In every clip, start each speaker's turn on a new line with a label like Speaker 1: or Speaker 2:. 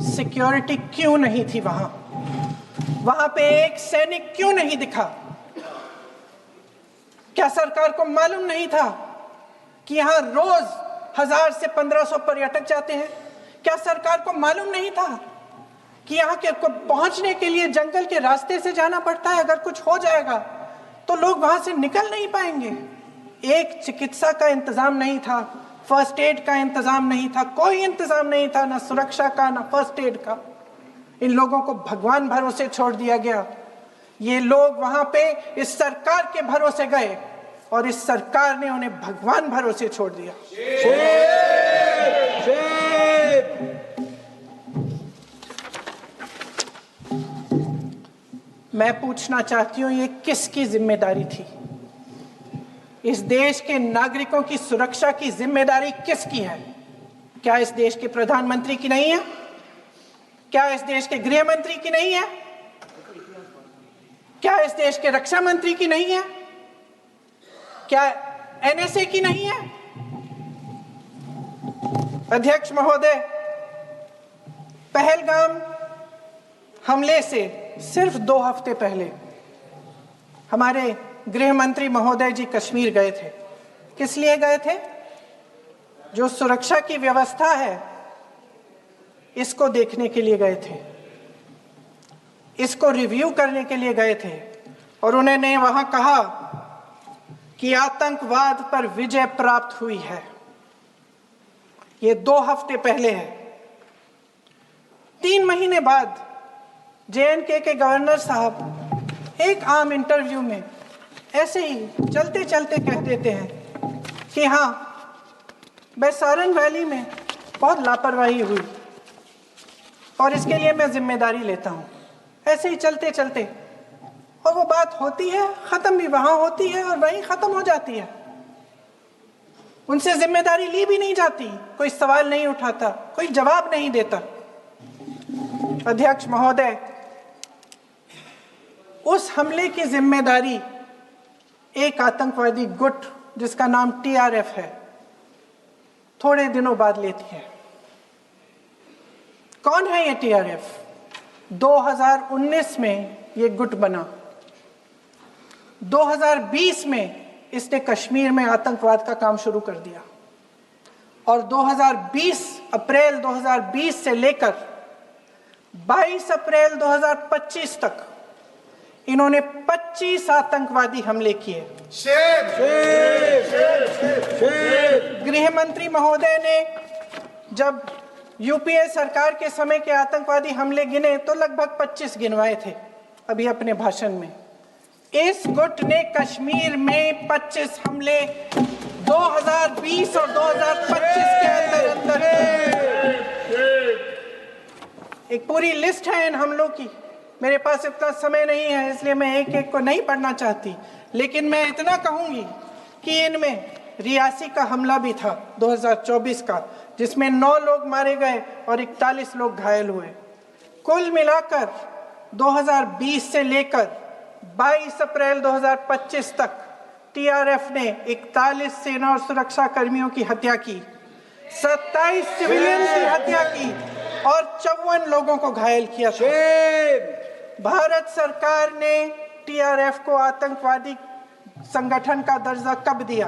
Speaker 1: Security क्यों नहीं थी वहां? वहां पे एक सैनिक क्यों नहीं दिखा? क्या सरकार को मालूम नहीं था कि यहां रोज 1000 से 1500 पर्यटक जाते हैं? क्या सरकार को मालूम नहीं था कि यहाँ के को पहुंचने के लिए जंगल के रास्ते से जाना पड़ता है? अगर कुछ हो जाएगा तो लोग वहां से निकल नहीं पाएंगे। एक चिकित्सा का इंतजाम नहीं था, फर्स्ट एड का इंतजाम नहीं था, कोई इंतजाम नहीं था, ना सुरक्षा का ना फर्स्ट एड का। इन लोगों को भगवान भरोसे छोड़ दिया गया। ये लोग वहां पे इस सरकार के भरोसे गए और इस सरकार ने उन्हें भगवान भरोसे छोड़ दिया। मैं पूछना चाहती हूं, ये किसकी जिम्मेदारी थी? इस देश के नागरिकों की सुरक्षा की जिम्मेदारी किसकी है? क्या इस देश के प्रधानमंत्री की नहीं है? क्या इस देश के गृह मंत्री की नहीं है? क्या इस देश के रक्षा मंत्री की नहीं है? क्या एनएसए की नहीं है? अध्यक्ष महोदय, पहलगाम हमले से सिर्फ 2 हफ्ते पहले हमारे गृह मंत्री महोदय जी कश्मीर गए थे। किस लिए गए थे? जो सुरक्षा की व्यवस्था है इसको देखने के लिए गए थे, इसको रिव्यू करने के लिए गए थे। और उन्होंने वहां कहा कि आतंकवाद पर विजय प्राप्त हुई है। ये 2 हफ्ते पहले है। 3 महीने बाद जेएनके के गवर्नर साहब एक आम इंटरव्यू में ऐसे ही चलते चलते कह देते हैं कि हाँ, बैसारन वैली में बहुत लापरवाही हुई और इसके लिए मैं जिम्मेदारी लेता हूँ। ऐसे ही चलते चलते, और वो बात होती है, खत्म भी वहां होती है और वहीं खत्म हो जाती है। उनसे जिम्मेदारी ली भी नहीं जाती, कोई सवाल नहीं उठाता, कोई जवाब नहीं देता। अध्यक्ष महोदय, उस हमले की जिम्मेदारी एक आतंकवादी गुट जिसका नाम टीआरएफ है थोड़े दिनों बाद लेती है। कौन है ये टीआरएफ? 2019 में ये गुट बना। 2020 में इसने कश्मीर में आतंकवाद का काम शुरू कर दिया और 2020 अप्रैल 2020 से लेकर 22 अप्रैल 2025 तक इन्होंने 25 आतंकवादी हमले किए। गृह मंत्री महोदय ने जब यूपीए सरकार के समय के आतंकवादी हमले गिने तो लगभग 25 गिनवाए थे अभी अपने भाषण में। इस गुट ने कश्मीर में 25 हमले 2020 और 2025 के अंदर एक पूरी लिस्ट है इन हमलों की। मेरे पास इतना समय नहीं है इसलिए मैं एक एक को नहीं पढ़ना चाहती, लेकिन मैं इतना कहूंगी कि इनमें रियासी का हमला भी था 2024 का, जिसमें 9 लोग मारे गए और 41 लोग घायल हुए। कुल मिलाकर 2020 से लेकर 22 अप्रैल 2025 तक टीआरएफ ने 41 सेना और सुरक्षा कर्मियों की हत्या की, 27 सिविलियंस की हत्या की और 54 लोगों को घायल किया था। भारत सरकार ने टीआरएफ को आतंकवादी संगठन का दर्जा कब दिया?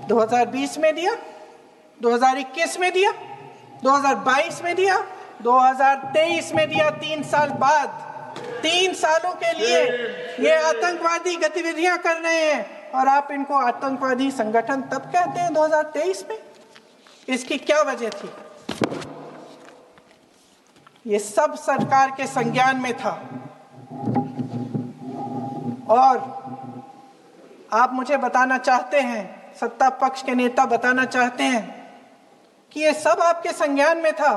Speaker 1: 2020 में दिया, 2021 में दिया, 2022 में दिया, 2023 में दिया। 3 साल बाद, 3 सालों के लिए ये आतंकवादी गतिविधियां कर रहे हैं और आप इनको आतंकवादी संगठन तब कहते हैं 2023 में? इसकी क्या वजह थी? ये सब सरकार के संज्ञान में था। और आप मुझे बताना चाहते हैं, सत्ता पक्ष के नेता बताना चाहते हैं कि ये सब आपके संज्ञान में था,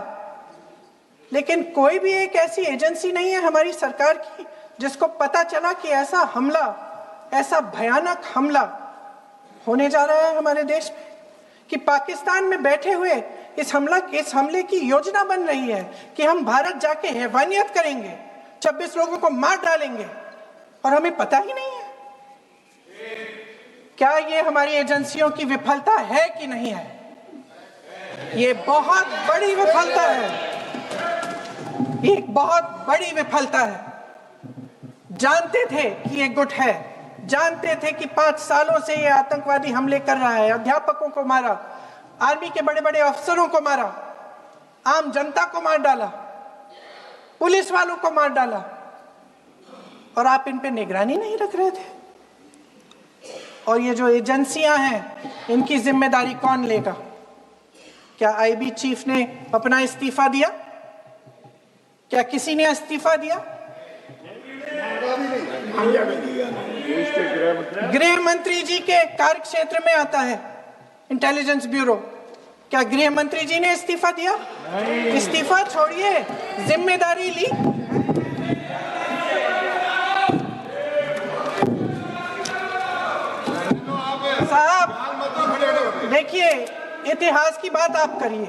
Speaker 1: लेकिन कोई भी एक ऐसी एजेंसी नहीं है हमारी सरकार की जिसको पता चला कि ऐसा हमला, ऐसा भयानक हमला होने जा रहा है हमारे देश में, कि पाकिस्तान में बैठे हुए इस हमले की योजना बन रही है कि हम भारत जाके हैवानियत करेंगे, 26 लोगों को मार डालेंगे और हमें पता ही नहीं है। क्या ये हमारी एजेंसियों की विफलता है कि नहीं है? ये बहुत बड़ी विफलता है। ये एक बहुत बड़ी विफलता है। जानते थे कि ये गुट है, जानते थे कि 5 सालों से ये आतंकवादी हमले कर रहा है, अध्यापकों को मारा, आर्मी के बड़े बड़े अफसरों को मारा, आम जनता को मार डाला, पुलिस वालों को मार डाला, और आप इन पे निगरानी नहीं रख रहे थे। और ये जो एजेंसियां हैं, इनकी जिम्मेदारी कौन लेगा? क्या आईबी चीफ ने अपना इस्तीफा दिया? क्या किसी ने इस्तीफा दिया? गृह मंत्री जी के कार्य क्षेत्र में आता है इंटेलिजेंस ब्यूरो। क्या गृह मंत्री जी ने इस्तीफा दिया? इस्तीफा छोड़िए, जिम्मेदारी ली। साहब देखिए, इतिहास की बात आप करिए,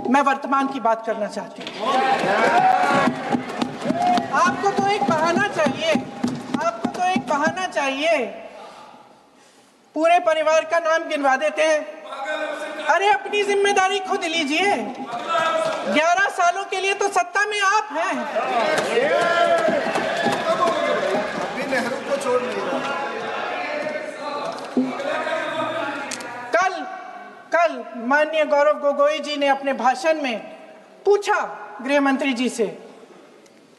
Speaker 1: मैं वर्तमान की बात करना चाहती हूँ। आपको तो एक बहाना चाहिए, आपको तो एक बहाना चाहिए। पूरे परिवार का नाम गिनवा देते हैं। अरे अपनी जिम्मेदारी खुद लीजिए। 11 सालों के लिए तो सत्ता में आप हैं।
Speaker 2: नेहरू को छोड़ नहीं रहा।
Speaker 1: कल माननीय गौरव गोगोई जी ने अपने भाषण में पूछा गृह मंत्री जी से,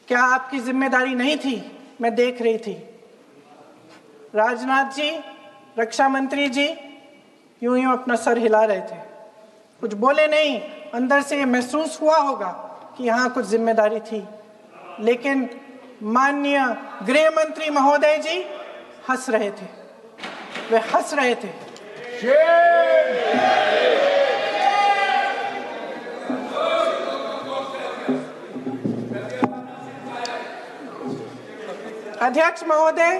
Speaker 1: क्या आपकी जिम्मेदारी नहीं थी? मैं देख रही थी। राजनाथ जी, रक्षा मंत्री जी यूं यूं अपना सर हिला रहे थे, कुछ बोले नहीं। अंदर से ये महसूस हुआ होगा कि यहाँ कुछ जिम्मेदारी थी, लेकिन माननीय गृह मंत्री महोदय जी हंस रहे थे, वे हंस रहे थे। अध्यक्ष महोदय,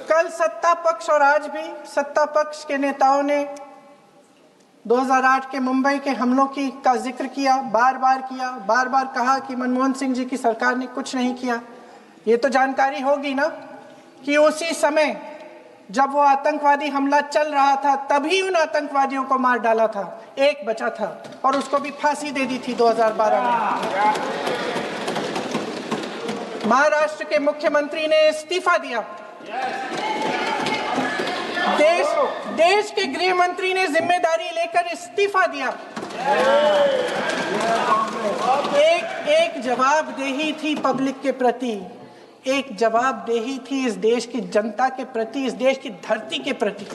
Speaker 1: कल सत्ता पक्ष और आज भी सत्ता पक्ष के नेताओं ने 2008 के मुंबई के हमलों का जिक्र किया, बार बार कहा कि मनमोहन सिंह जी की सरकार ने कुछ नहीं किया। ये तो जानकारी होगी ना कि उसी समय जब वो आतंकवादी हमला चल रहा था, तभी उन आतंकवादियों को मार डाला था। एक बचा था और उसको भी फांसी दे दी थी 2012 में। महाराष्ट्र के मुख्यमंत्री ने इस्तीफा दिया। देश के गृह मंत्री ने जिम्मेदारी लेकर इस्तीफा दिया। एक जवाबदेही थी पब्लिक के प्रति, एक जवाबदेही थी इस देश की जनता के प्रति, इस देश की धरती के प्रति।